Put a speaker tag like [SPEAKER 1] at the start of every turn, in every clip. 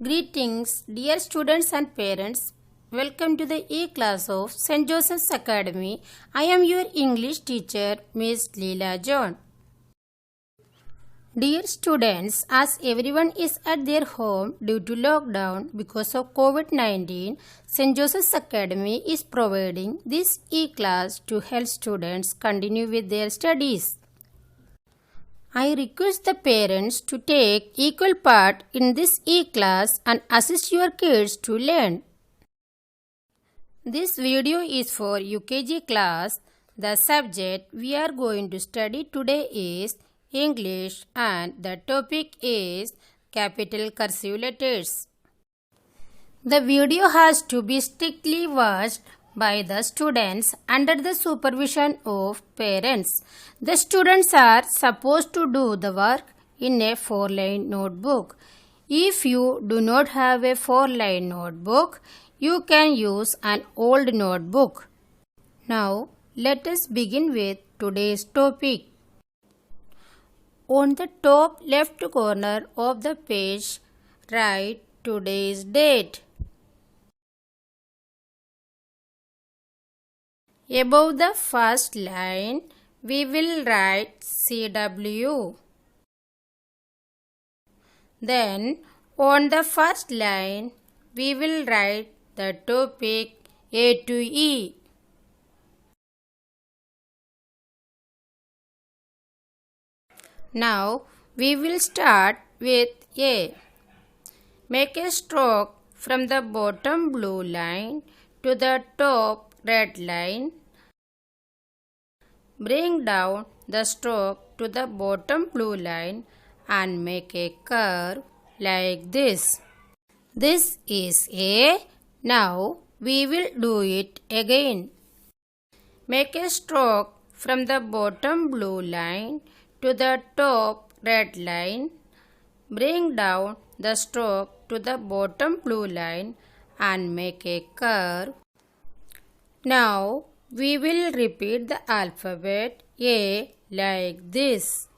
[SPEAKER 1] Greetings, dear students and parents. Welcome to the E-class of St. Joseph's Academy. I am your English teacher, Miss Leela John. Dear students, as everyone is at their home due to lockdown because of COVID-19, St. Joseph's Academy is providing this E-class to help students continue with their studies. I request the parents to take equal part in this E-class and assist your kids to learn. This video is for UKG class. The subject we are going to study today is English and the topic is capital cursive letters. The video has to be strictly watched by the students under the supervision of parents. The students are supposed to do the work in a 4-line notebook. If you do not have a 4-line notebook, you can use an old notebook. Now, let us begin with today's topic. On the top left corner of the page, write today's date. Above the first line, we will write CW. Then, on the first line, we will write the topic A to E. Now, we will start with A. Make a stroke from the bottom blue line to the top red line. Bring down the stroke to the bottom blue line and make a curve like this. This is A. Now we will do it again. Make a stroke from the bottom blue line to the top red line. Bring down the stroke to the bottom blue line and make a curve. Now we will repeat the alphabet A like this.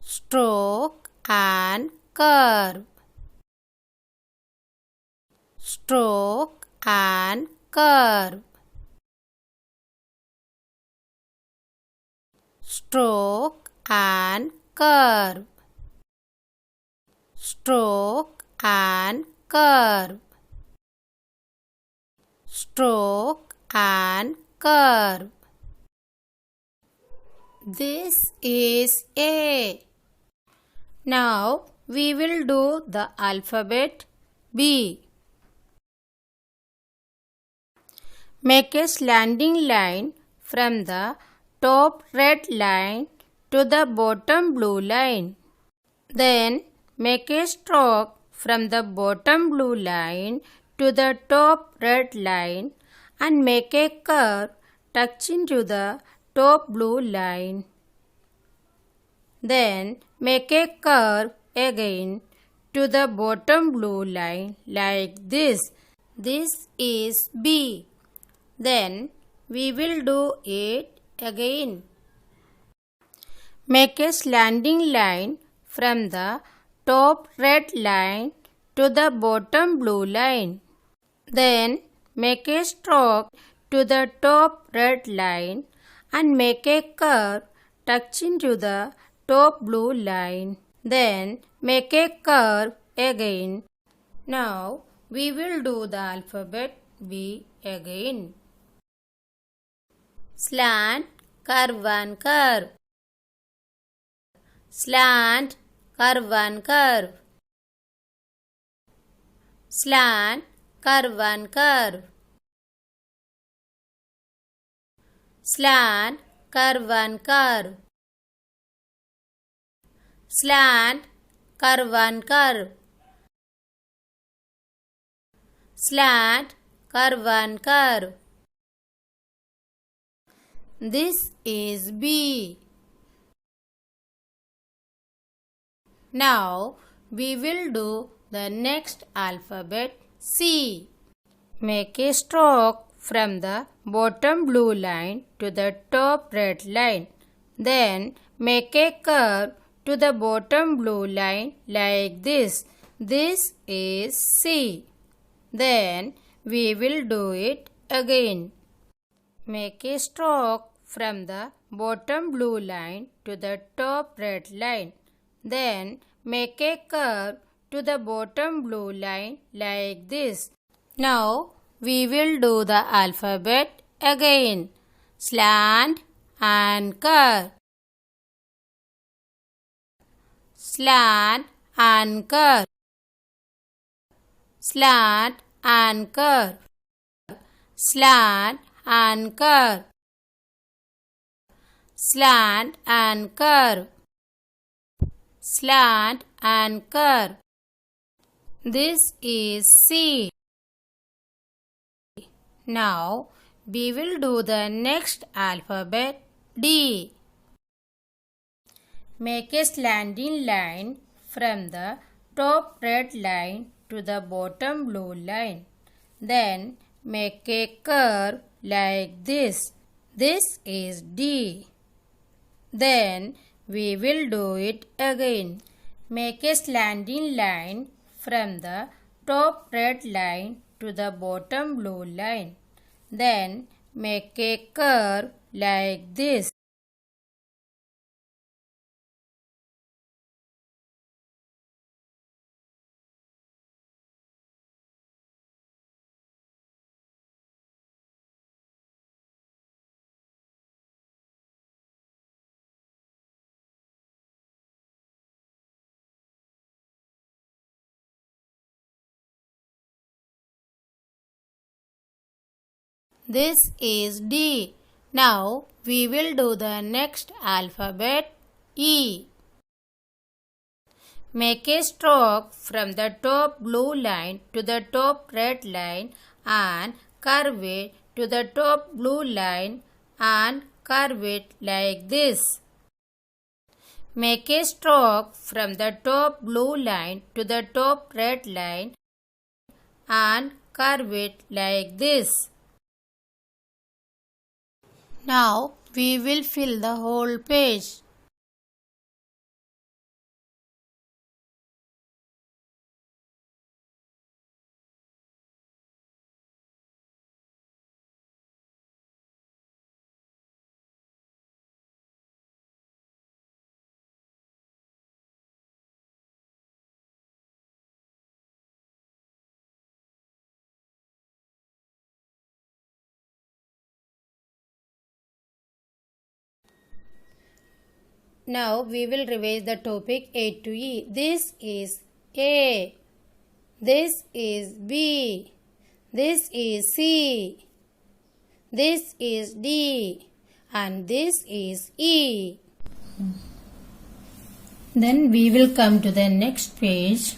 [SPEAKER 1] Stroke and curve. Stroke and curve. Stroke and curve. Stroke and curve. Stroke and curve. This is A. Now we will do the alphabet B. Make a slanting line from the top red line to the bottom blue line. Then make a stroke from the bottom blue line to the top red line and make a curve touching to the top blue line. Then make a curve again to the bottom blue line like this. This is B. Then we will do it again. Make a slanting line from the top red line to the bottom blue line. Then make a stroke to the top red line and make a curve touching to the top blue line. Then make a curve again. Now we will do the alphabet B again. Slant, curve and curve. Slant, curve and curve. Slant, curve and curve. Slant, curve and curve. Slant, curve and curve. Slant, curve and curve. This is B. Now we will do the next alphabet C. Make a stroke from the bottom blue line to the top red line. Then make a curve to the bottom blue line like this. This is C. Then we will do it again. Make a stroke from the bottom blue line to the top red line. Then make a curve to the bottom blue line like this. Now we will do the alphabet again. Slant and curve. Slant and curve. Slant and curve. Slant and curve. Slant and curve. Slant and curve. This is C. Now we will do the next alphabet D. Make a slanting line from the top red line to the bottom blue line. Then make a curve like this. This is D. Then we will do it again. Make a slanting line from the top red line to the bottom blue line. Then make a curve like this. This is D. Now we will do the next alphabet E. Make a stroke from the top blue line to the top red line and curve it to the top blue line and curve it like this. Make a stroke from the top blue line to the top red line and curve it like this. Now we will fill the whole page. Now we will revise the topic A to E. This is A. This is B. This is C. This is D. And this is E. Then we will come to the next page.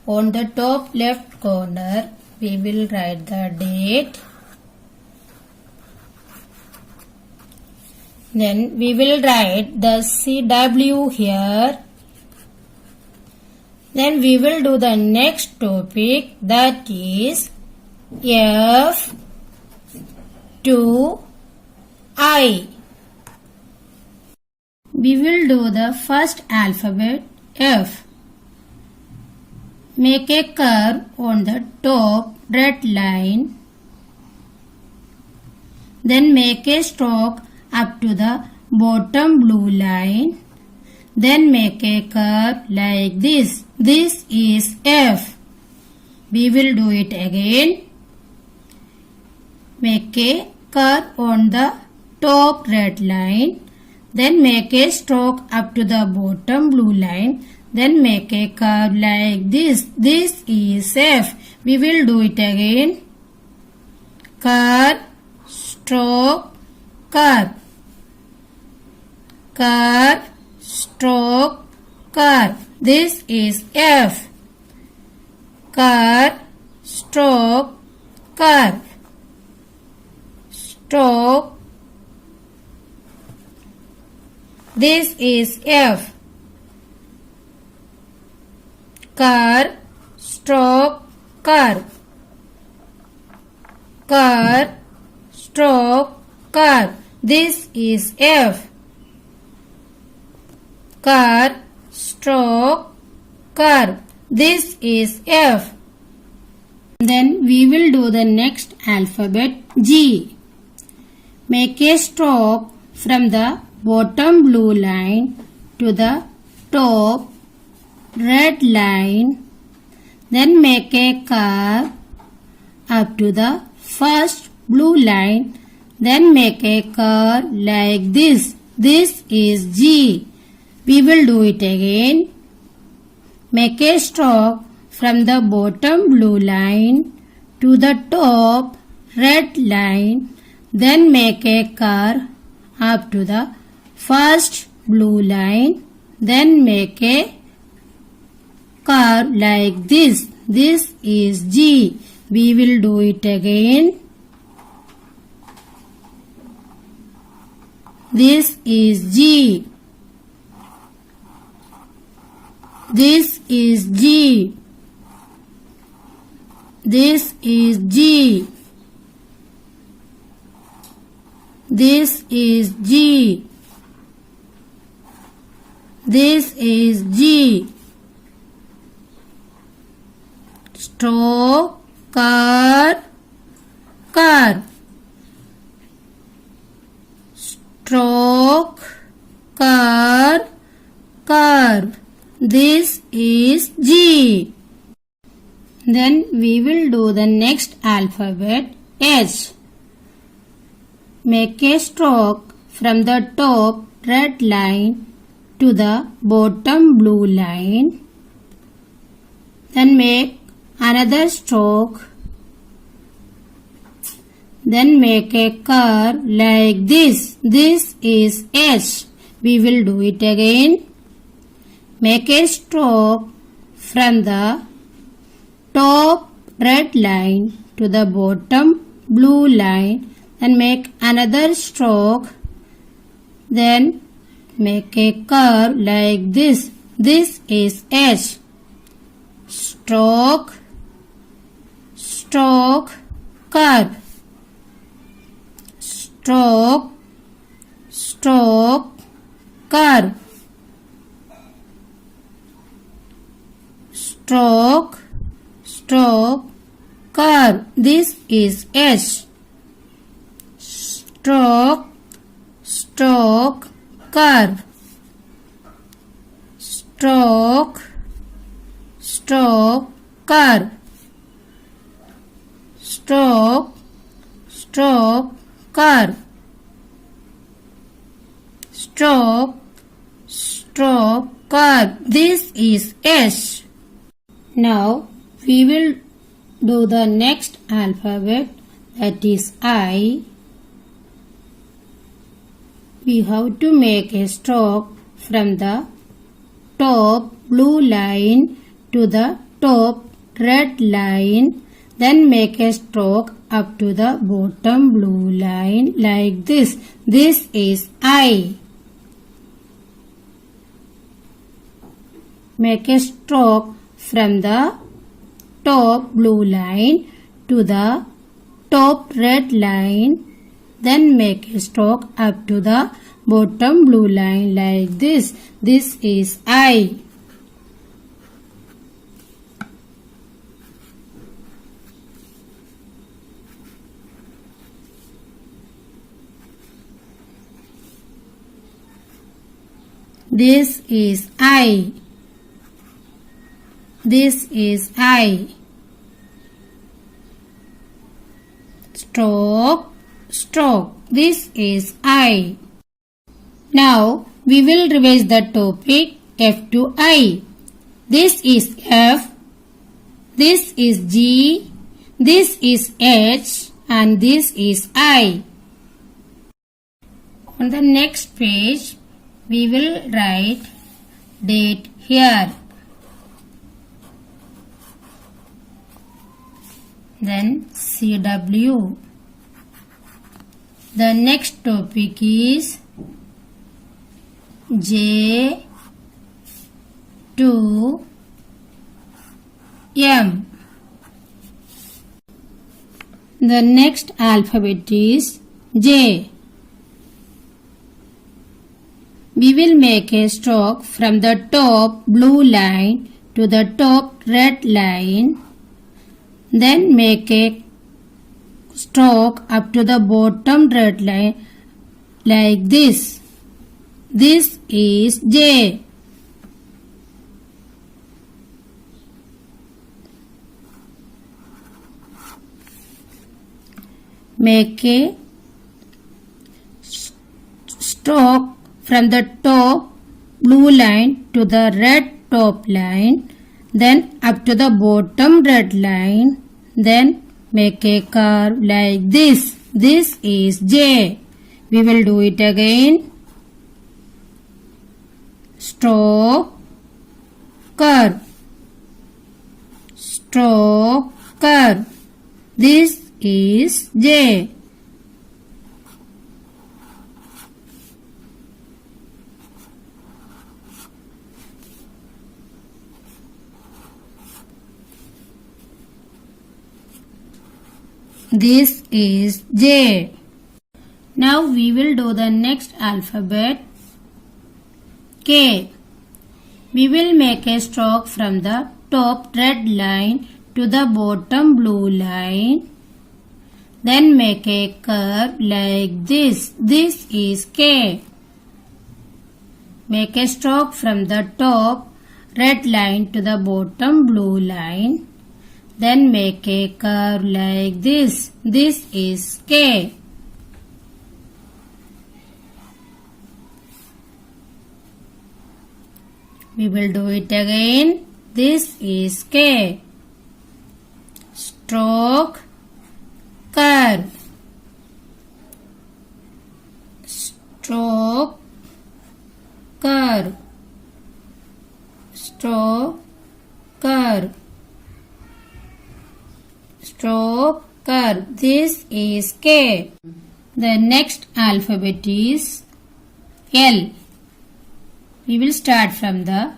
[SPEAKER 1] On the top left corner, we will write the date. Then we will write the CW here. Then we will do the next topic, that is F to I. We will do the first alphabet F. Make a curve on the top red line. Then make a stroke up to the bottom blue line. Then make a curve like this. This is F. We will do it again. Make a curve on the top red line. Then make a stroke up to the bottom blue line. Then make a curve like this. This is F. We will do it again. Curve, stroke, curve. Curve, stroke, curve. This is F. Curve, stroke, curve. Stroke. This is F. Curve, stroke, curve. Curve, stroke, curve. This is F. Curve, stroke, curve. This is F. Then we will do the next alphabet G. Make a stroke from the bottom blue line to the top red line. Then make a curve up to the first blue line. Then make a curve like this. This is G. We will do it again. Make a stroke from the bottom blue line to the top red line. Then make a curve up to the first blue line. Then make a curve like this. This is G. We will do it again. This is G. This is G. This is G. This is G. This is G. Stroke, curve, curve. Stroke, curve, curve. This is G. Then we will do the next alphabet H. Make a stroke from the top red line to the bottom blue line. Then make another stroke. Then make a curve like this. This is H. We will do it again. Make a stroke from the top red line to the bottom blue line. Then make another stroke. Then make a curve like this. This is H. Stroke, stroke, curve. Stroke, stroke, curve. Stroke, stroke, curve. This is H. Stroke, stroke, curve. Stroke, stroke, curve. Stroke, stroke, curve. Stroke, stroke, curve. This is H. Now we will do the next alphabet, that is I. We have to make a stroke from the top blue line to the top red line. Then make a stroke up to the bottom blue line like this. This is I. Make a stroke from the top blue line to the top red line. Then make a stroke up to the bottom blue line like this. This is I. This is I. This is I. Stroke, stroke. This is I. Now we will revise the topic F to I. This is F. This is G. This is H. And this is I. On the next page, we will write date here. Then CW. The next topic is J to M. The next alphabet is J. We will make a stroke from the top blue line to the top red line. Then make a stroke up to the bottom red line like this. This is J. Make a stroke from the top blue line to the red top line, then up to the bottom red line, then make a curve like this. This is J. We will do it again. Stroke, curve, stroke, curve. This is J. This is J. Now we will do the next alphabet, K. We will make a stroke from the top red line to the bottom blue line. Then make a curve like this. This is K. Make a stroke from the top red line to the bottom blue line. Then make a curve like this. This is K. We will do it again. This is K. Stroke, curve, stroke, curve, stroke, curve, stroke, curve. This is K. The next alphabet is L. We will start from the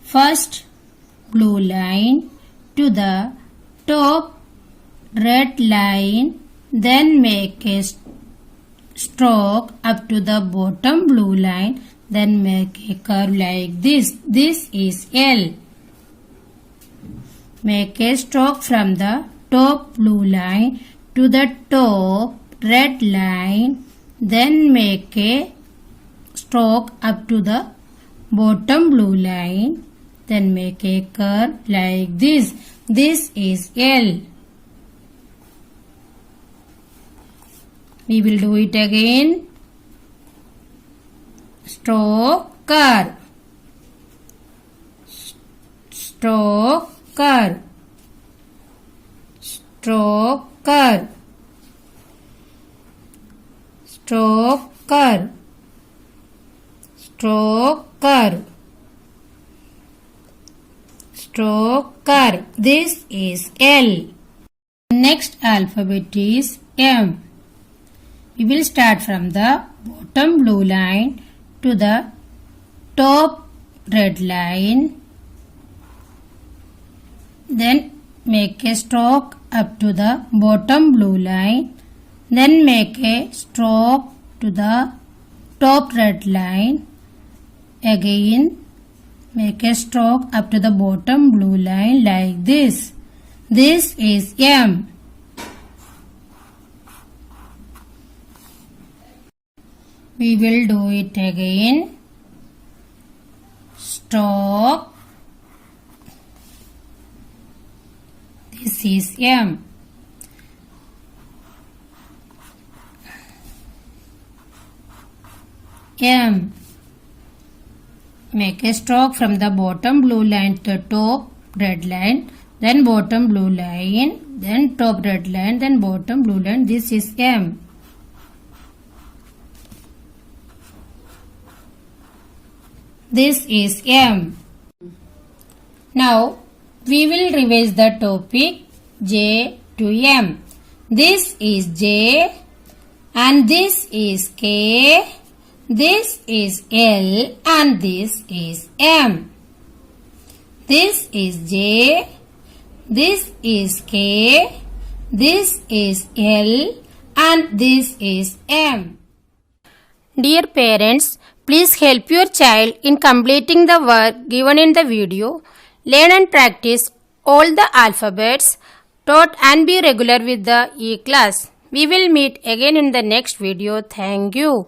[SPEAKER 1] first blue line to the top red line, then make a stroke up to the bottom blue line, then make a curve like this. This is L. Make a stroke from the top blue line to the top red line, then make a stroke up to the bottom blue line, then make a curve like this. This is L. We will do it again. Stroke, curve, stroke, curve, stroke, curve, stroke, curve, stroke, curve, stroke, curve. This is L. Next alphabet is M. We will start from the bottom blue line to the top red line, then make a stroke up to the bottom blue line, then make a stroke to the top red line, again make a stroke up to the bottom blue line like this. This is M. We will do it again. Stroke. This is M. M. Make a stroke from the bottom blue line to the top red line, then bottom blue line, then top red line, then bottom blue line. This is M. This is M. Now we will revise the topic J to M. This is J and this is K. This is L and this is M. This is J. This is K. This is L and this is M. Dear parents, Please help your child in completing the work given in the video. Learn and practice all the alphabets taught and be regular with the e-class. We will meet again in the next video. Thank you.